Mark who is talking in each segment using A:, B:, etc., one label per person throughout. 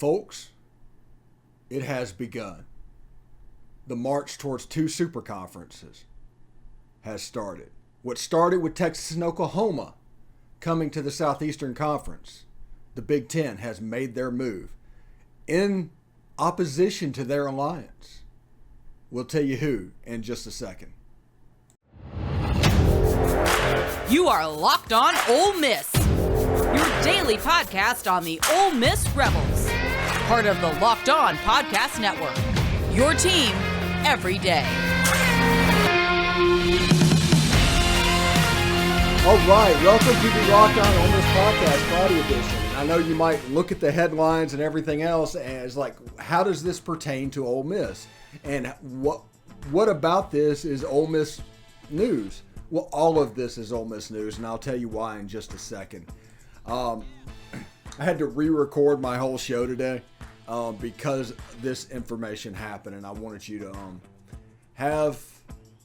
A: Folks, it has begun. The march towards 2 super conferences has started. What started with Texas and Oklahoma coming to the Southeastern Conference, the Big Ten has made their move in opposition to their alliance. We'll tell you who in just a second.
B: You are Locked On Ole Miss, your daily podcast on the Ole Miss Rebels, part of the Locked On Podcast Network, your team every day.
A: All right, welcome to the Locked On Ole Miss Podcast Friday edition. I know you might look at the headlines and everything else as like, how does this pertain to Ole Miss? And what about this is Ole Miss news? Well, all of this is Ole Miss news, and I'll tell you why in just a second. I had to re-record my whole show today because this information happened, and I wanted you to have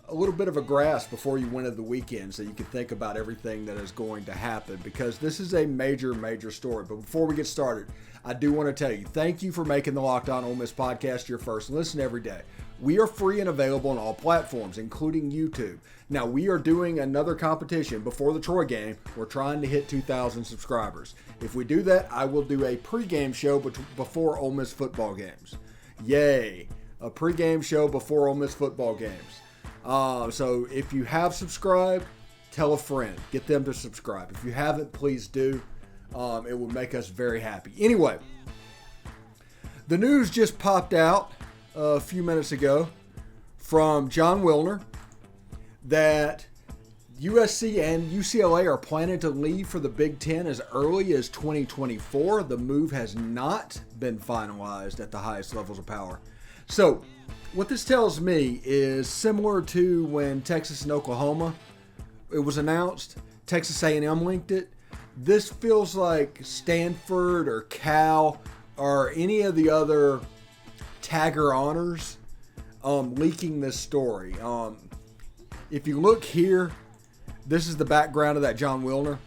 A: a little bit of a grasp before you went into the weekend so you could think about everything that is going to happen, because this is a major, major story. But before we get started, I do want to tell you, thank you for making the Locked On Ole Miss podcast your first listen every day. We are free and available on all platforms, including YouTube. Now, we are doing another competition before the Troy game. We're trying to hit 2,000 subscribers. If we do that, I will do a pregame show before Ole Miss football games. Yay! A pregame show before Ole Miss football games. So if you have subscribed, tell a friend. Get them to subscribe. If you haven't, please do. It will make us very happy. Anyway, the news just popped out a few minutes ago from John Wilner that USC and UCLA are planning to leave for the Big Ten as early as 2024. The move has not been finalized at the highest levels of power. So what this tells me is similar to when Texas and Oklahoma, it was announced, Texas A&M linked it. This feels like Stanford or Cal or any of the other Tagger honors leaking this story. If you look here, this is the background of that John Wilner.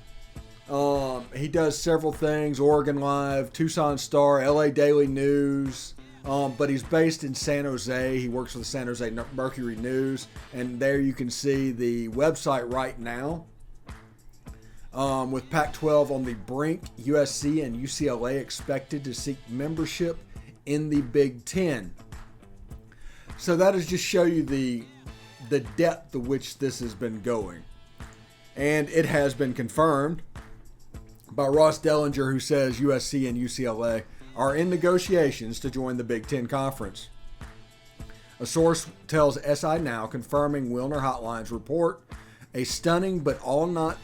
A: He does several things: Oregon Live, Tucson Star, LA Daily News, but he's based in San Jose. He works for the San Jose Mercury News, and there you can see the website right now. With Pac-12 on the brink, USC and UCLA expected to seek membership in the Big Ten. So that is just show you the depth to which this has been going. And it has been confirmed by Ross Dellinger, who says USC and UCLA are in negotiations to join the Big Ten Conference. A source tells SI Now, confirming Wilner Hotline's report, a stunning but all not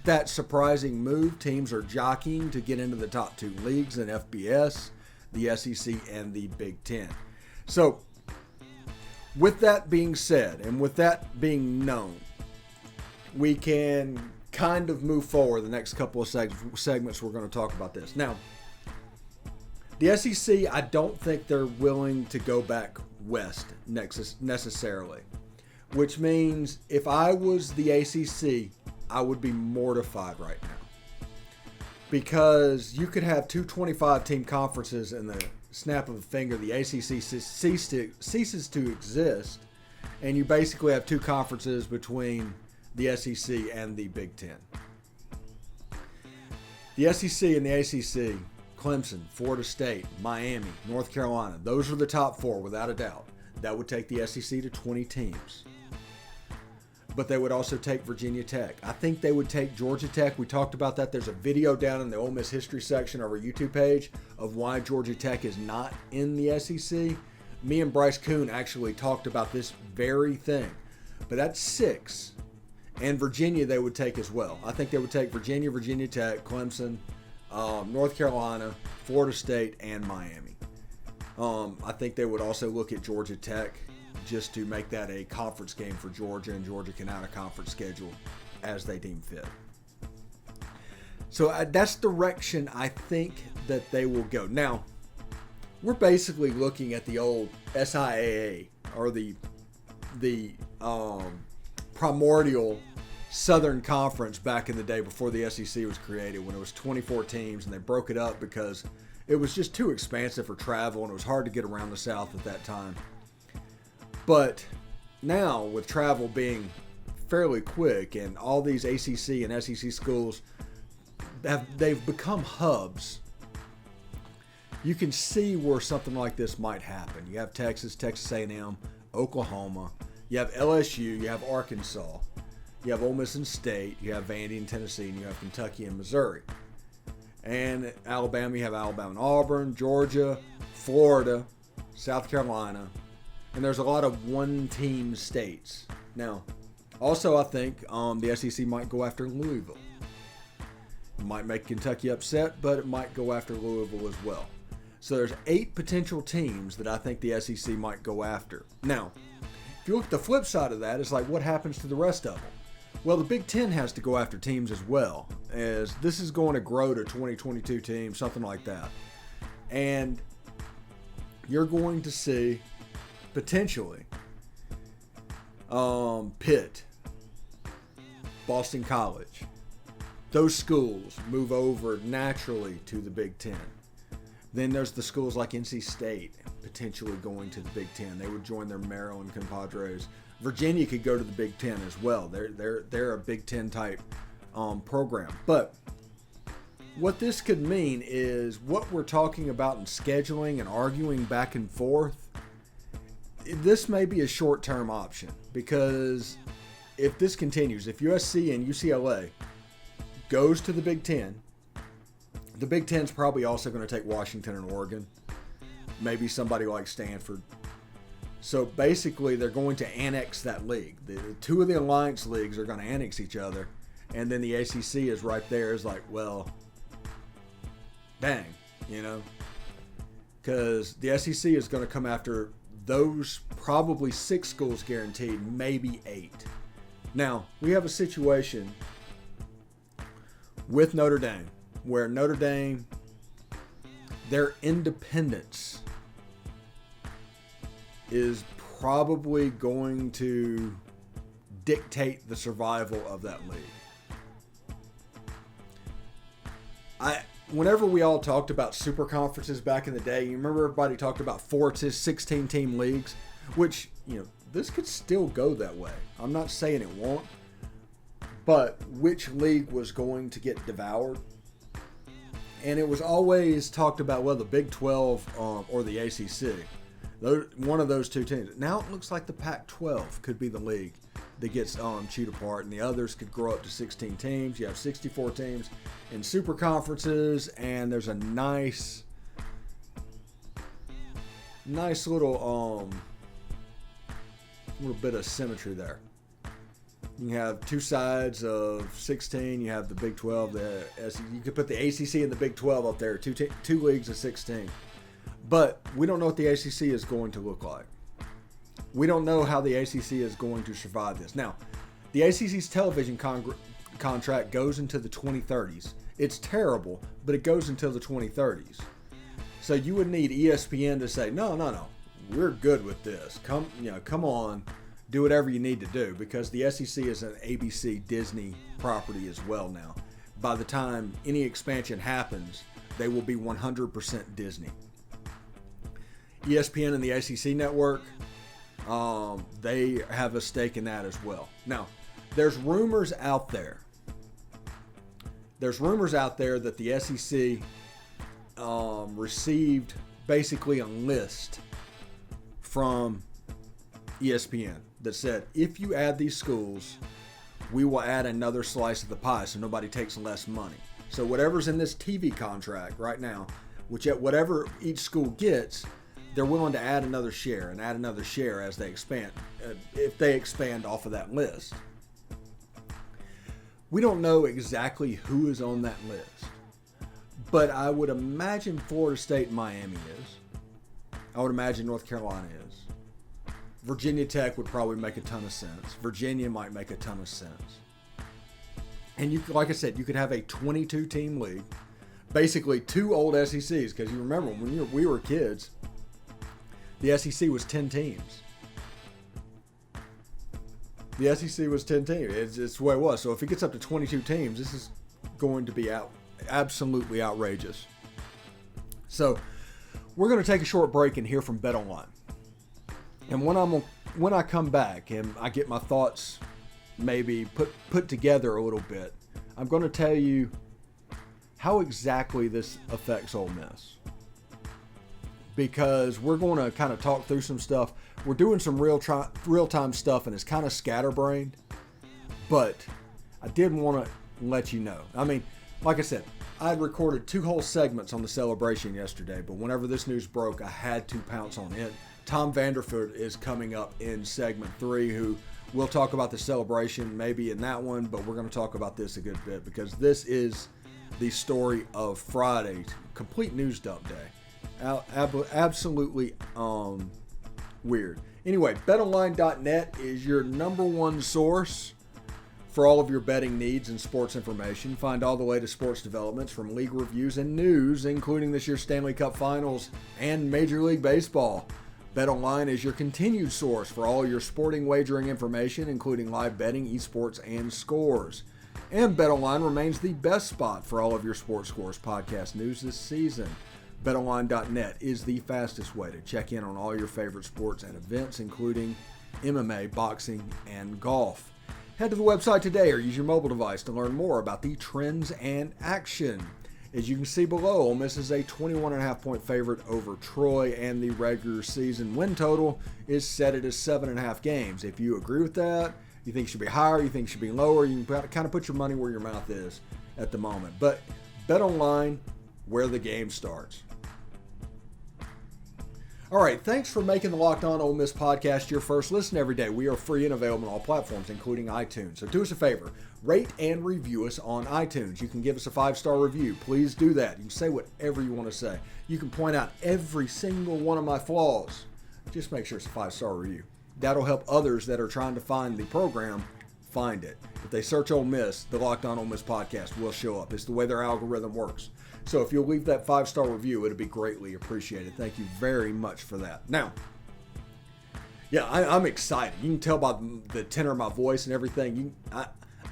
A: that surprising move. Teams are jockeying to get into the top 2 leagues in FBS, the SEC, and the Big Ten. So, with that being said, and with that being known, we can kind of move forward the next couple of segments. We're going to talk about this. Now, the SEC, I don't think they're willing to go back west necessarily, which means if I was the ACC, I would be mortified right now, because you could have 2 25-team conferences in the snap of a finger. The ACC ceases to exist, and you basically have 2 conferences between the SEC and the Big Ten. The SEC and the ACC, Clemson, Florida State, Miami, North Carolina, those are the top 4 without a doubt. That would take the SEC to 20 teams. But they would also take Virginia Tech. I think they would take Georgia Tech. We talked about that. There's a video down in the Ole Miss history section of our YouTube page of why Georgia Tech is not in the SEC. Me and Bryce Kuhn actually talked about this very thing. But that's 6. And Virginia they would take as well. I think they would take Virginia, Virginia Tech, Clemson, North Carolina, Florida State, and Miami. I think they would also look at Georgia Tech just to make that a conference game for Georgia, and Georgia can out a conference schedule as they deem fit. So that's the direction I think that they will go. Now, we're basically looking at the old SIAA, or the primordial Southern Conference back in the day before the SEC was created, when it was 24 teams, and they broke it up because It was just too expansive for travel, and it was hard to get around the South at that time. But now, with travel being fairly quick and all these ACC and SEC schools, they've become hubs. You can see where something like this might happen. You have Texas, Texas A&M, Oklahoma. You have LSU. You have Arkansas. You have Ole Miss and State. You have Vandy and Tennessee. And you have Kentucky and Missouri. And Alabama, you have Alabama and Auburn, Georgia, Florida, South Carolina. And there's a lot of one-team states. Now, also I think the SEC might go after Louisville. It might make Kentucky upset, but it might go after Louisville as well. So there's 8 potential teams that I think the SEC might go after. Now, if you look at the flip side of that, it's like, what happens to the rest of them? Well, the Big Ten has to go after teams as well, as this is going to grow to 2022 teams, something like that. And you're going to see, potentially, Pitt, Boston College, those schools move over naturally to the Big Ten. Then there's the schools like NC State potentially going to the Big Ten. They would join their Maryland compadres. Virginia could go to the Big Ten as well. They're a Big Ten type program. But what this could mean is what we're talking about in scheduling and arguing back and forth. This may be a short-term option, because if this continues, if USC and UCLA goes to the Big Ten, the Big Ten's probably also going to take Washington and Oregon, maybe somebody like Stanford. So basically, they're going to annex that league. The 2 of the alliance leagues are going to annex each other, and then the ACC is right there. Is like, well, dang, because the SEC is going to come after those probably 6 schools guaranteed, maybe 8. Now, we have a situation with Notre Dame, where Notre Dame, their independence is probably going to dictate the survival of that league. Whenever we all talked about super conferences back in the day, you remember everybody talked about 4 to 16 team leagues, which, this could still go that way. I'm not saying it won't, but which league was going to get devoured? And it was always talked about, well, the Big 12 or the ACC. One of those 2 teams. Now it looks like the Pac-12 could be the league that gets chewed apart, and the others could grow up to 16 teams. You have 64 teams in super conferences, and there's a nice little bit of symmetry there. You have 2 sides of 16. You have the Big 12. You could put the ACC and the Big 12 up there. 2 leagues of 16. But we don't know what the ACC is going to look like. We don't know how the ACC is going to survive this. Now, the ACC's television contract goes into the 2030s. It's terrible, but it goes until the 2030s. So you would need ESPN to say, no, we're good with this. Come on, do whatever you need to do, because the SEC is an ABC Disney property as well now. By the time any expansion happens, they will be 100% Disney. ESPN and the ACC network, they have a stake in that as well. Now, there's rumors out there. That the SEC received basically a list from ESPN that said, if you add these schools, we will add another slice of the pie so nobody takes less money. So whatever's in this TV contract right now, whatever each school gets, they're willing to add another share as they expand, if they expand off of that list. We don't know exactly who is on that list, but I would imagine Florida State and Miami is. I would imagine North Carolina is. Virginia Tech would probably make a ton of sense. Virginia might make a ton of sense. And like I said, you could have a 22-team league, basically 2 old SECs, because you remember when we were kids, the SEC was 10 teams. The SEC was 10 teams. It's the way it was. So if it gets up to 22 teams, this is going to be absolutely outrageous. So we're going to take a short break and hear from BetOnline. And when I come back and I get my thoughts maybe put together a little bit, I'm going to tell you how exactly this affects Ole Miss. Because we're going to kind of talk through some stuff. We're doing some real-time stuff, and it's kind of scatterbrained. But I did want to let you know. I mean, like I said, I had recorded 2 whole segments on the celebration yesterday, but whenever this news broke, I had to pounce on it. Tom Vanderford is coming up in segment 3, who we'll talk about the celebration maybe in that one, but we're going to talk about this a good bit because this is the story of Friday, complete news dump day. Absolutely weird. Anyway, betonline.net is your number one source for all of your betting needs and sports information. Find all the latest sports developments from league reviews and news, including this year's Stanley Cup Finals and Major League Baseball. BetOnline is your continued source for all your sporting wagering information, including live betting, esports, and scores. And BetOnline remains the best spot for all of your Sports Scores podcast news this season. BetOnline.net is the fastest way to check in on all your favorite sports and events, including MMA, boxing, and golf. Head to the website today or use your mobile device to learn more about the trends and action. As you can see below, Ole Miss is a 21.5 point favorite over Troy, and the regular season win total is set at 7.5 games. If you agree with that, you think it should be higher, you think it should be lower, you can kind of put your money where your mouth is at the moment. But BetOnline, where the game starts. All right, thanks for making the Locked On Ole Miss podcast your first listen every day. We are free and available on all platforms, including iTunes. So do us a favor, rate and review us on iTunes. You can give us a 5-star review. Please do that. You can say whatever you want to say. You can point out every single one of my flaws. Just make sure it's a 5-star review. That'll help others that are trying to find the program find it. If they search Ole Miss, the Locked On Ole Miss podcast will show up. It's the way their algorithm works. So if you'll leave that 5-star review, it'll be greatly appreciated. Thank you very much for that. Now, yeah, I'm excited. You can tell by the tenor of my voice and everything.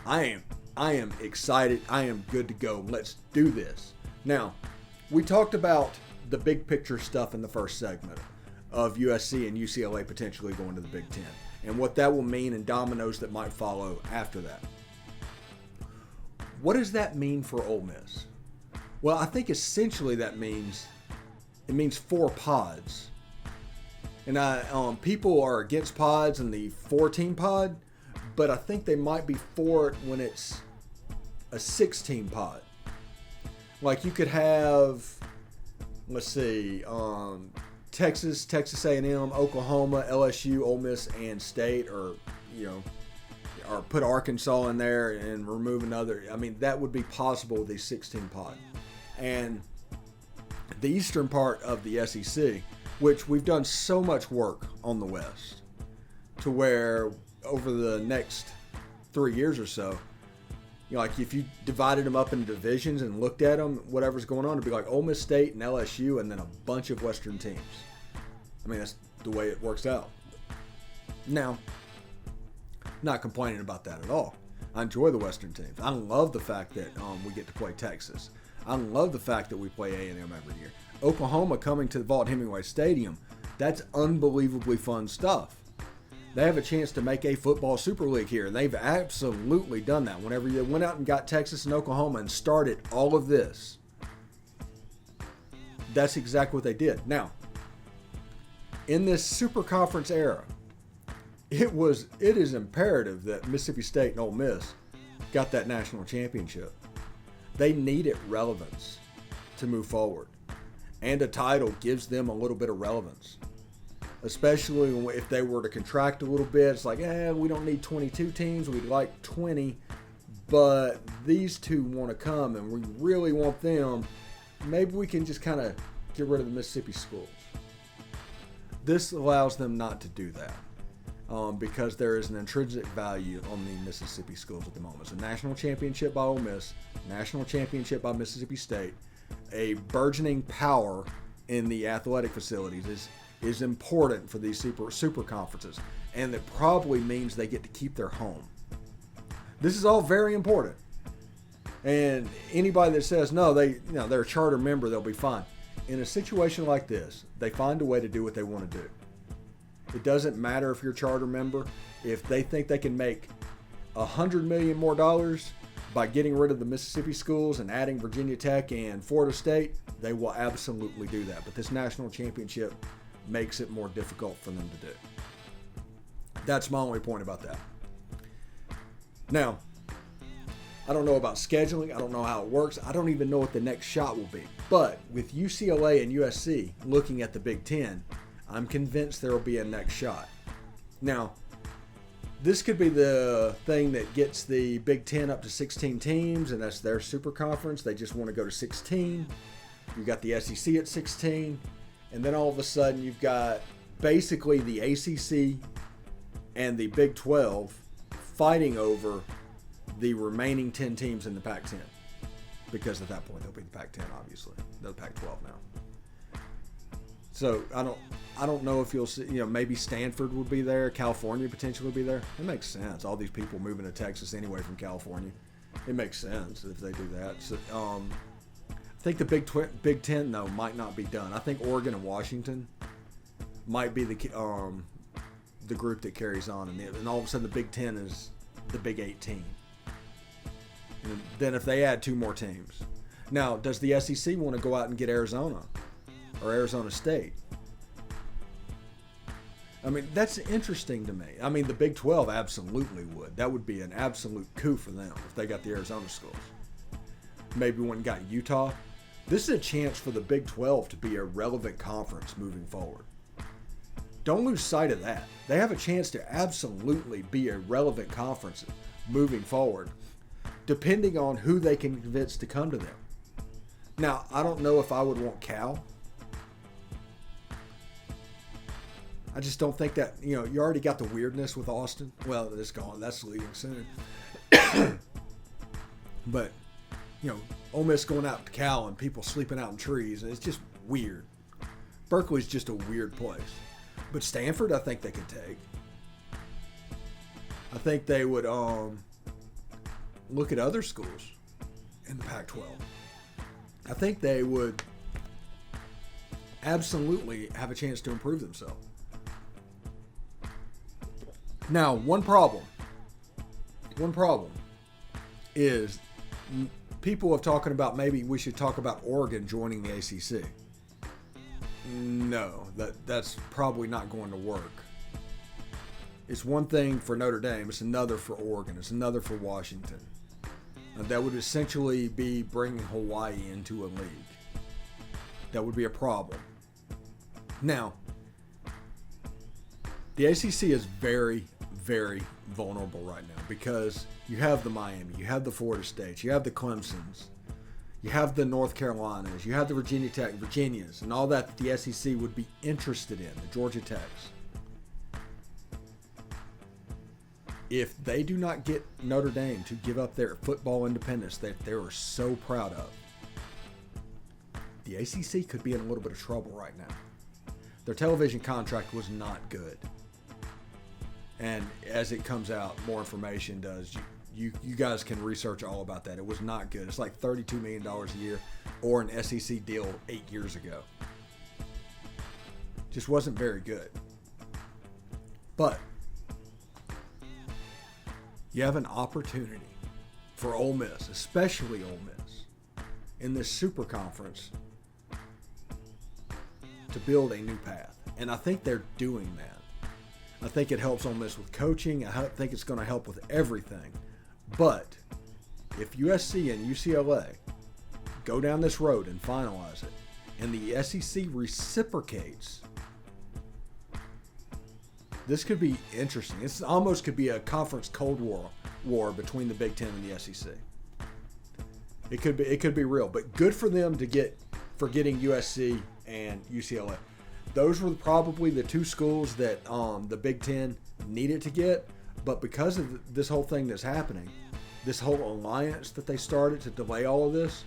A: I am excited. I am good to go. Let's do this. Now, we talked about the big picture stuff in the first segment of USC and UCLA potentially going to the Big Ten and what that will mean and dominoes that might follow after that. What does that mean for Ole Miss? Well, I think essentially that means 4 pods. And people are against pods and the 14 pod, but I think they might be for it when it's a 16 pod. Like you could have, let's see, Texas A&M, Oklahoma, LSU, Ole Miss, and State, or put Arkansas in there and remove another. I mean, that would be possible with a 16 pod. And the eastern part of the SEC, which we've done so much work on the West, to where over the next 3 years or so, like if you divided them up into divisions and looked at them, whatever's going on, it'd be like Ole Miss, State, and LSU, and then a bunch of Western teams. I mean, that's the way it works out. Now, not complaining about that at all. I enjoy the Western teams. I love the fact that we get to play Texas. I love the fact that we play A&M every year. Oklahoma coming to the Vaught-Hemingway Stadium, that's unbelievably fun stuff. They have a chance to make a football super league here. They've absolutely done that. Whenever they went out and got Texas and Oklahoma and started all of this, that's exactly what they did. Now, in this super conference era, it is imperative that Mississippi State and Ole Miss got that national championship. They needed relevance to move forward. And a title gives them a little bit of relevance. Especially if they were to contract a little bit. It's like, we don't need 22 teams. We'd like 20. But these two want to come and we really want them. Maybe we can just kind of get rid of the Mississippi schools. This allows them not to do that. Because there is an intrinsic value on the Mississippi schools at the moment. So national championship by Ole Miss, national championship by Mississippi State, a burgeoning power in the athletic facilities is important for these super conferences, and that probably means they get to keep their home. This is all very important. And anybody that says no, they're a charter member, they'll be fine. in a situation like this, they find a way to do what they want to do. It doesn't matter if you're a charter member. If they think they can make $100 million more by getting rid of the Mississippi schools and adding Virginia Tech and Florida State, they will absolutely do that. But this national championship makes it more difficult for them to do. That's my only point about that. Now, I don't know about scheduling. I don't know how it works. I don't even know what the next shot will be. But with UCLA and USC looking at the Big Ten, I'm convinced there will be a next shot. Now, this could be the thing that gets the Big Ten up to 16 teams, and that's their super conference. They just want to go to 16. You've got the SEC at 16. And then all of a sudden, you've got basically the ACC and the Big 12 fighting over the remaining 10 teams in the Pac-10. Because at that point, they'll be the Pac-10, obviously. They're the Pac-12 now. So I don't know if you'll see, maybe Stanford would be there, California potentially would be there. It makes sense. All these people moving to Texas anyway from California. It makes sense if they do that. So, I think the Big Ten, though, might not be done. I think Oregon and Washington might be the group that carries on. And all of a sudden the Big Ten is the Big 18. And then if they add 2 more teams. Now, does the SEC want to go out and get Arizona or Arizona State? I mean, that's interesting to me. I mean, the Big 12 absolutely would. That would be an absolute coup for them if they got the Arizona schools. Maybe one got Utah. This is a chance for the Big 12 to be a relevant conference moving forward. Don't lose sight of that. They have a chance to absolutely be a relevant conference moving forward, depending on who they can convince to come to them. Now, I don't know if I would want Cal. I just don't think that, you already got the weirdness with Austin. Well, it's gone. That's leaving soon. But, Ole Miss going out to Cal and people sleeping out in trees, and it's just weird. Berkeley's just a weird place. But Stanford, I think they could take. I think they would look at other schools in the Pac-12. I think they would absolutely have a chance to improve themselves. Now, one problem is people have talking about maybe we should talk about Oregon joining the ACC. No, that's probably not going to work. It's one thing for Notre Dame, it's another for Oregon, it's another for Washington. That would essentially be bringing Hawaii into a league. That would be a problem. Now, the ACC is very, very vulnerable right now because you have the Miami, you have the Florida States, you have the Clemsons, you have the North Carolinas, you have the Virginia Tech, Virginias, and all that the SEC would be interested in, the Georgia Techs. If they do not get Notre Dame to give up their football independence that they were so proud of, the ACC could be in a little bit of trouble right now. Their television contract was not good. And as it comes out, more information does. You guys can research all about that. It was not good. It's like $32 million a year or an SEC deal 8 years ago. Just wasn't very good. But you have an opportunity for Ole Miss, especially Ole Miss, in this super conference to build a new path. And I think they're doing that. I think it helps Ole Miss with coaching. I think it's going to help with everything. But if USC and UCLA go down this road and finalize it, and the SEC reciprocates, this could be interesting. This almost could be a conference cold war between the Big Ten and the SEC. It could be real, but good for them for getting USC and UCLA. Those were probably the 2 schools that the Big Ten needed to get, but because of this whole thing that's happening, this whole alliance that they started to delay all of this,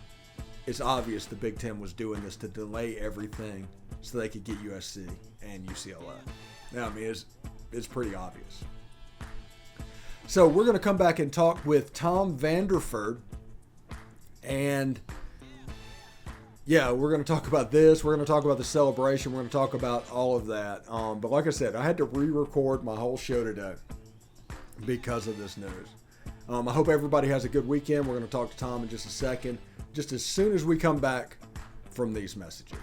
A: it's obvious the Big Ten was doing this to delay everything so they could get USC and UCLA. Now, I mean, it's pretty obvious. So we're going to come back and talk with Tom Vanderford. And, Yeah, we're going to talk about this. We're going to talk about the celebration. We're going to talk about all of that. But like I said, I had to re-record my whole show today because of this news. I hope everybody has a good weekend. We're going to talk to Tom in just a second, just as soon as we come back from these messages.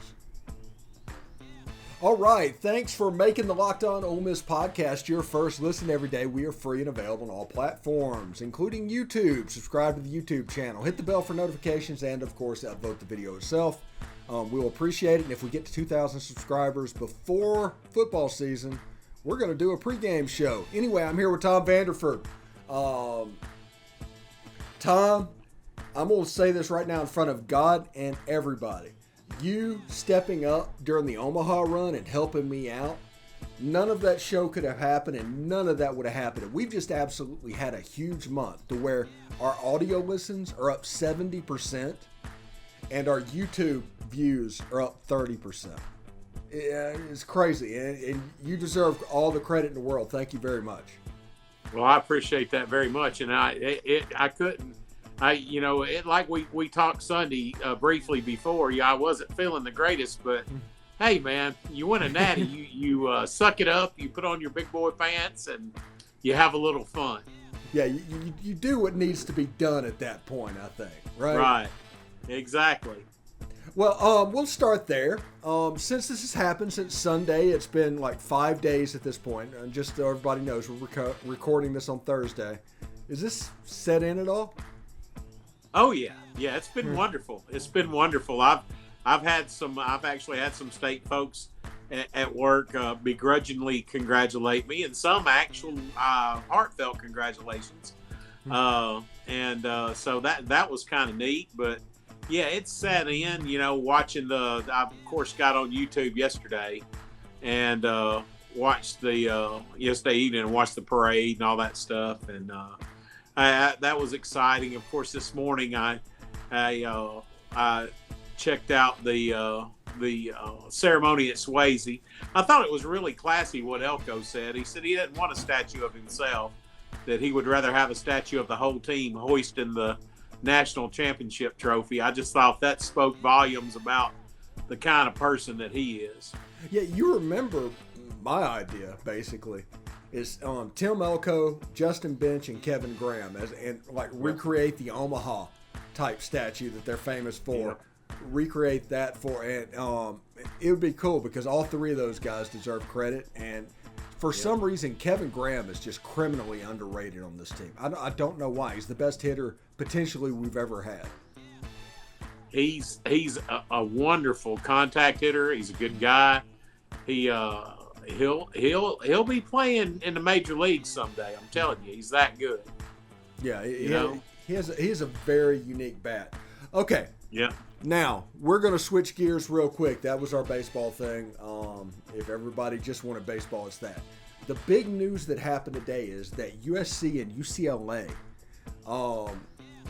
A: All right. Thanks for making the Locked On Ole Miss podcast your first listen every day. We are free and available on all platforms, including YouTube. Subscribe to the YouTube channel. Hit the bell for notifications and, of course, upvote the video itself. We'll appreciate it. And if we get to 2,000 subscribers before football season, we're going to do a pregame show. Anyway, I'm here with Tom Vanderford. Tom, I'm going to say this right now in front of God and everybody. You stepping up during the Omaha run and helping me out, none of that show could have happened and none of that would have happened. We've just absolutely had a huge month to where our audio listens are up 70% and our YouTube views are up 30%. It's crazy, and you deserve all the credit in the world. Thank you very much.
C: Well, I appreciate that very much, and I couldn't. Like we talked Sunday briefly before. I wasn't feeling the greatest, but hey, man, you win a natty, you suck it up, you put on your big boy pants, and you have a little fun.
A: Yeah, you do what needs to be done at that point, I think, right?
C: Right, exactly.
A: Well, we'll start there. Since this has happened since Sunday, it's been like 5 days at this point. And just so everybody knows, we're recording this on Thursday. Is this set in at all?
C: Oh yeah, it's been wonderful. It's been wonderful. I've actually had some state folks at work begrudgingly congratulate me, and some actual heartfelt congratulations. So that was kind of neat. But yeah, it's set in. Watching I of course got on YouTube yesterday and watched the yesterday evening and watched the parade and all that stuff, and that was exciting. Of course, this morning I checked out the ceremony at Swayze. I thought it was really classy what Elko said. He said he didn't want a statue of himself, that he would rather have a statue of the whole team hoisting the national championship trophy. I just thought that spoke volumes about the kind of person that he is.
A: Yeah, you remember my idea, basically. Is Tim Elko, Justin Bench, and Kevin Graham recreate the Omaha type statue that they're famous for. Yeah. Recreate that and it would be cool because all three of those guys deserve credit, and for some reason Kevin Graham is just criminally underrated on this team. I don't know why. He's the best hitter potentially we've ever had.
C: He's a wonderful contact hitter. He's a good guy. He'll be playing in the major leagues someday. I'm telling you, he's that good.
A: Yeah, he has a very unique bat. Okay.
C: Yeah.
A: Now we're going to switch gears real quick. That was our baseball thing. If everybody just wanted baseball, it's that. The big news that happened today is that USC and UCLA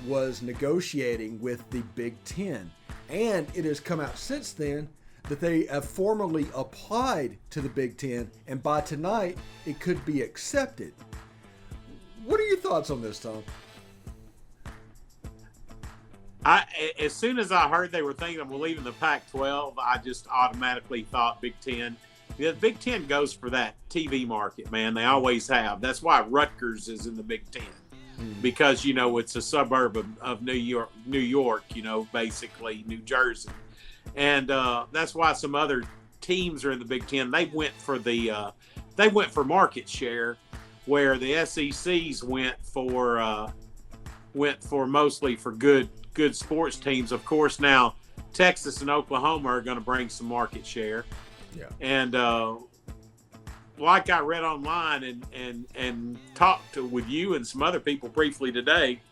A: was negotiating with the Big Ten, and it has come out since then that they have formally applied to the Big Ten, and by tonight, it could be accepted. What are your thoughts on this, Tom?
C: As soon as I heard they were thinking of leaving the Pac-12, I just automatically thought Big Ten. The Big Ten goes for that TV market, man. They always have. That's why Rutgers is in the Big Ten. Because, it's a suburb of New York, basically New Jersey. And that's why some other teams are in the Big Ten. They went for market share, where the SECs went for mostly for good sports teams. Of course, now Texas and Oklahoma are going to bring some market share.
A: Yeah. And
C: like I read online and talked with you and some other people briefly today,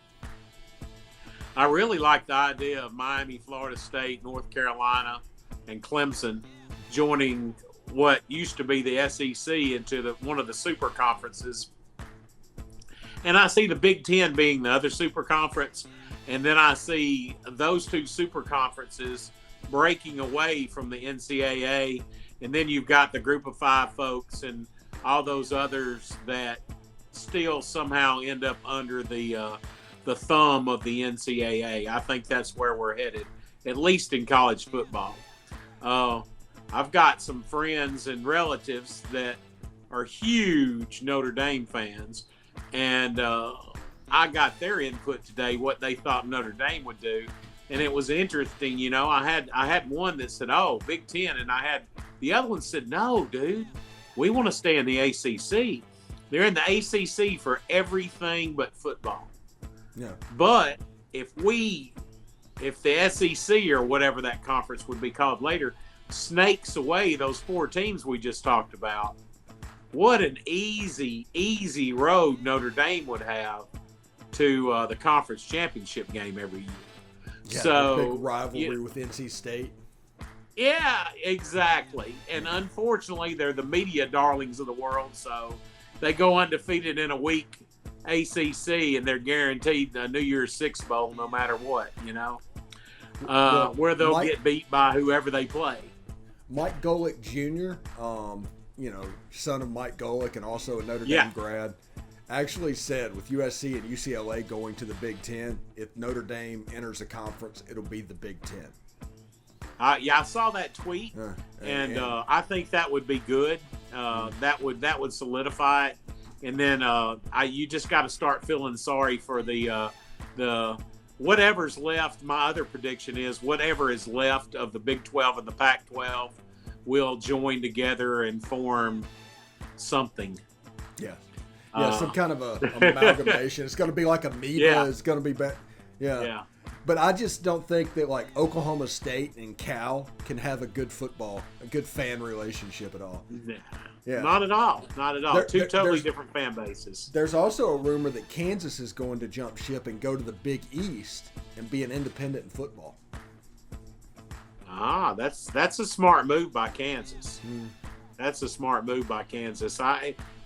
C: I really like the idea of Miami, Florida State, North Carolina, and Clemson joining what used to be the SEC into one of the super conferences. And I see the Big Ten being the other super conference, and then I see those two super conferences breaking away from the NCAA, and then you've got the Group of Five folks and all those others that still somehow end up under the thumb of the NCAA. I think that's where we're headed. at least in college football. I've got some friends and relatives that are huge Notre Dame fans, and I got their input today, what they thought Notre Dame would do. And it was interesting, you know. I had one that said, "Oh, Big Ten," and I had the other one said, "No, dude, we want to stay in the ACC." They're in the ACC for everything but football.
A: Yeah.
C: But if the SEC or whatever that conference would be called later snakes away those 4 teams we just talked about, what an easy road Notre Dame would have to the conference championship game every year.
A: Yeah,
C: So
A: big rivalry with NC State.
C: Yeah, exactly. And unfortunately, they're the media darlings of the world, so they go undefeated in a week ACC, and they're guaranteed a New Year's Six Bowl no matter what, you know, where they'll get beat by whoever they play.
A: Mike Golick Jr., you know, son of Mike Golick and also a Notre Dame grad, actually said with USC and UCLA going to the Big Ten, if Notre Dame enters a conference, it'll be the Big Ten.
C: I saw that tweet, and I think that would be good. That would solidify it, and then you just got to start feeling sorry for the whatever's left. My other prediction is whatever is left of the Big 12 and the Pac-12 will join together and form something.
A: Yeah. Yeah, some kind of a amalgamation. It's going to be like amoeba.
C: Yeah.
A: It's going to be better. Yeah. But I just don't think that like Oklahoma State and Cal can have a good fan relationship at all.
C: Yeah. Not at all. Two totally different fan bases.
A: There's also a rumor that Kansas is going to jump ship and go to the Big East and be an independent in football.
C: That's a smart move by Kansas. That's a smart move by Kansas.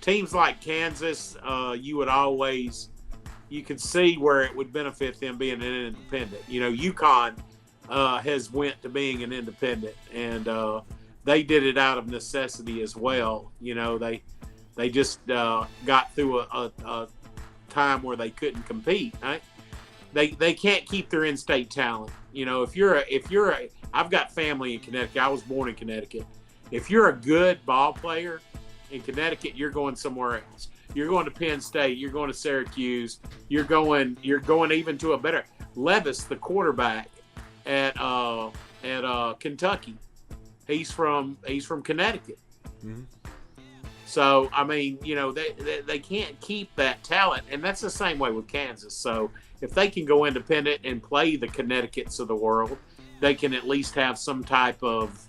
C: Teams like Kansas, you could see where it would benefit them being an independent. You know, UConn has went to being an independent, and they did it out of necessity as well. You know, they just got through a time where they couldn't compete. Right? They can't keep their in-state talent. You know, I've got family in Connecticut. I was born in Connecticut. If you're a good ball player in Connecticut, you're going somewhere else. You're going to Penn State. You're going to Syracuse. You're going even to a better Levis, the quarterback at Kentucky. He's from Connecticut. Mm-hmm. So I mean, you know, they can't keep that talent, and that's the same way with Kansas. So if they can go independent and play the Connecticut's of the world, they can at least have some type of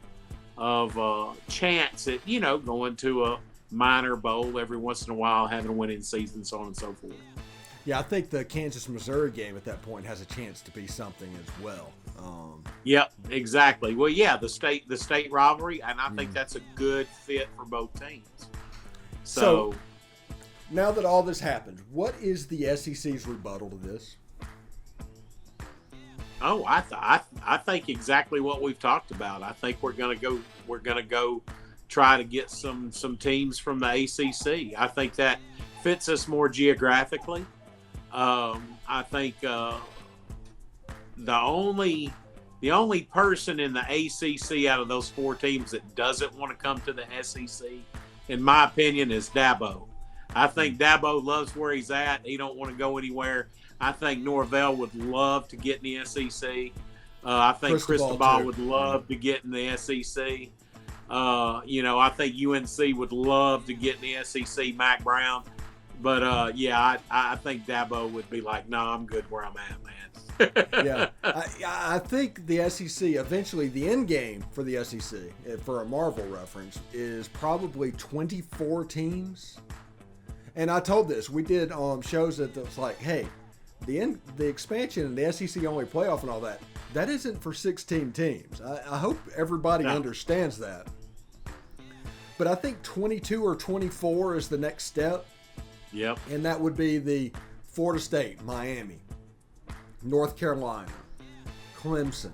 C: chance at, you know, going to a minor bowl every once in a while, having a winning season, so on and so forth.
A: Yeah, I think the Kansas-Missouri game at that point has a chance to be something as well.
C: Yep, exactly. Well, yeah, the state rivalry, and I think that's a good fit for both teams. So
A: now that all this happened, what is the SEC's rebuttal to this?
C: Oh, I think exactly what we've talked about. I think we're gonna go try to get some teams from the ACC. I think that fits us more geographically. I think the only person in the ACC out of those 4 teams that doesn't want to come to the SEC, in my opinion, is Dabo. I think Dabo loves where he's at. He don't want to go anywhere. I think Norvell would love to get in the SEC. I think Cristobal would love to get in the SEC. You know, I think UNC would love to get in the SEC, Mac Brown. But, I think Dabo would be like, no, I'm good where I'm at, man.
A: Yeah. I think the SEC, eventually the end game for the SEC, for a Marvel reference, is probably 24 teams. And I told this. We did shows that was like, hey, the expansion and the SEC only playoff and all that isn't for 16 teams. I hope everybody understands that. But I think 22 or 24 is the next step.
C: Yep.
A: And that would be the Florida State, Miami, North Carolina, Clemson,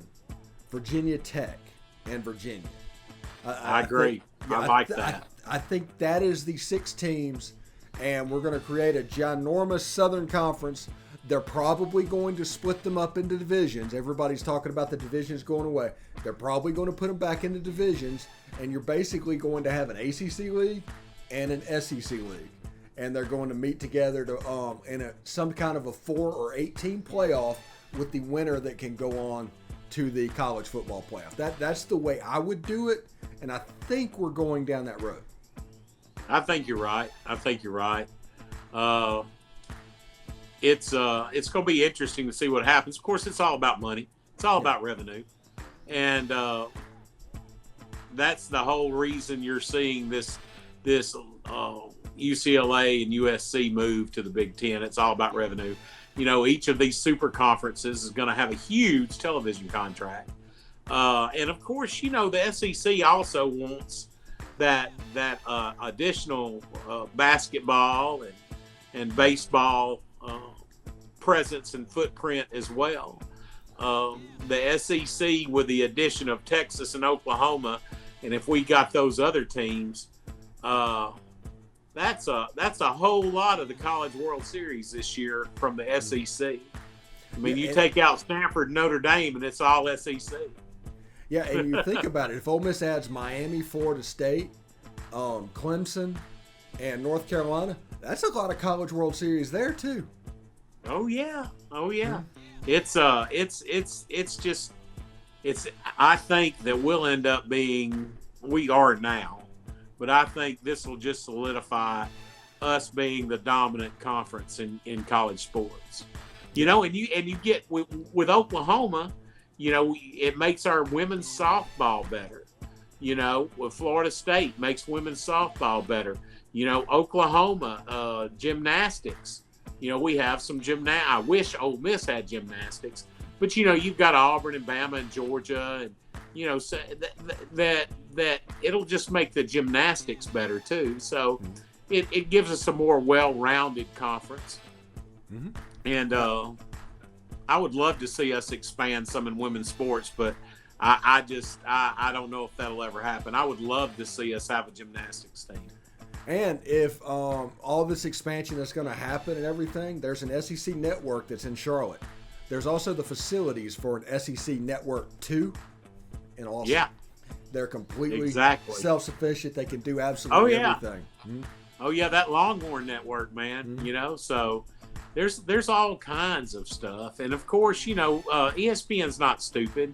A: Virginia Tech, and Virginia.
C: I agree. I like that.
A: I think that is the 6 teams, and we're going to create a ginormous Southern Conference They're probably going to split them up into divisions. Everybody's talking about the divisions going away. They're probably going to put them back into divisions, and you're basically going to have an ACC league and an SEC league. And they're going to meet together to in some kind of a 4 or 8 team playoff with the winner that can go on to the college football playoff. That's the way I would do it, and I think we're going down that road.
C: I think you're right. It's going to be interesting to see what happens. Of course, it's all about money. It's all about revenue. And that's the whole reason you're seeing this UCLA and USC move to the Big Ten. It's all about revenue. Each of these super conferences is going to have a huge television contract. And of course, the SEC also wants that additional basketball and baseball presence and footprint as well. The SEC, with the addition of Texas and Oklahoma, and if we got those other teams, that's a whole lot of the College World Series this year from the SEC. I mean, you take out Stanford, Notre Dame, and it's all SEC.
A: Yeah, and you think about it. If Ole Miss adds Miami, Florida State, Clemson, and North Carolina, that's a lot of College World Series there too.
C: Oh yeah. It's I think that we'll end up being, we are now, but I think this will just solidify us being the dominant conference in college sports. And you get with Oklahoma, it makes our women's softball better. With Florida State makes women's softball better. Oklahoma gymnastics. We have some I wish Ole Miss had gymnastics, but you've got Auburn and Bama and Georgia, and so that it'll just make the gymnastics better too. So it gives us a more well-rounded conference. Mm-hmm. And I would love to see us expand some in women's sports, but I don't know if that'll ever happen. I would love to see us have a gymnastics team.
A: And if all this expansion that's going to happen and everything, there's an SEC network that's in Charlotte. There's also the facilities for an SEC network 2 in Austin. Yeah. They're completely self-sufficient. They can do absolutely everything. Mm-hmm.
C: Oh, yeah, that Longhorn network, man. Mm-hmm. So there's all kinds of stuff. And, of course, ESPN's not stupid.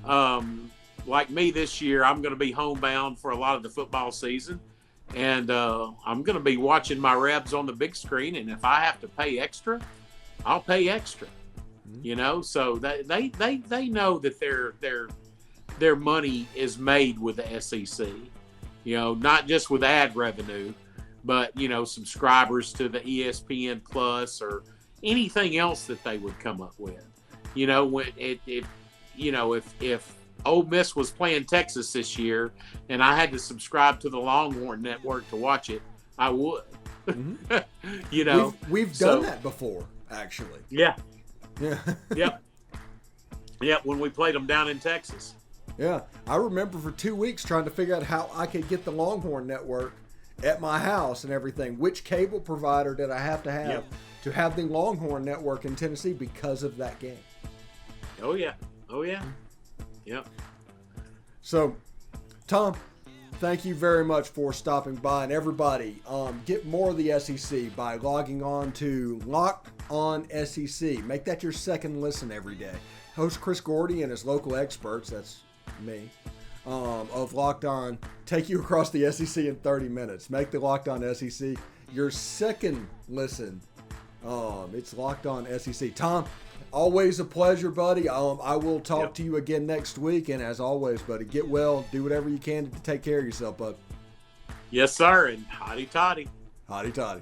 C: Like me this year, I'm going to be homebound for a lot of the football season. And I'm going to be watching my Rebs on the big screen, and if I have to pay extra, I'll pay extra. Mm-hmm. So they know that their money is made with the SEC. Not just with ad revenue, but subscribers to the ESPN Plus or anything else that they would come up with. If Ole Miss was playing Texas this year, and I had to subscribe to the Longhorn Network to watch it, I would. Mm-hmm.
A: We've done that before, actually.
C: Yeah. Yep. When we played them down in Texas.
A: Yeah, I remember for 2 weeks trying to figure out how I could get the Longhorn Network at my house and everything. Which cable provider did I have to have the Longhorn Network in Tennessee because of that game?
C: Oh yeah. Yep.
A: So, Tom, thank you very much for stopping by. And everybody, get more of the SEC by logging on to Locked On SEC. Make that your second listen every day. Host Chris Gordy and his local experts, that's me, of Locked On, take you across the SEC in 30 minutes. Make the Locked On SEC your second listen. It's Locked On SEC. Tom, always a pleasure, buddy. I will talk to you again next week. And as always, buddy, get well. Do whatever you can to take care of yourself, bud.
C: Yes, sir. And hotty toddy.
A: Hotty toddy.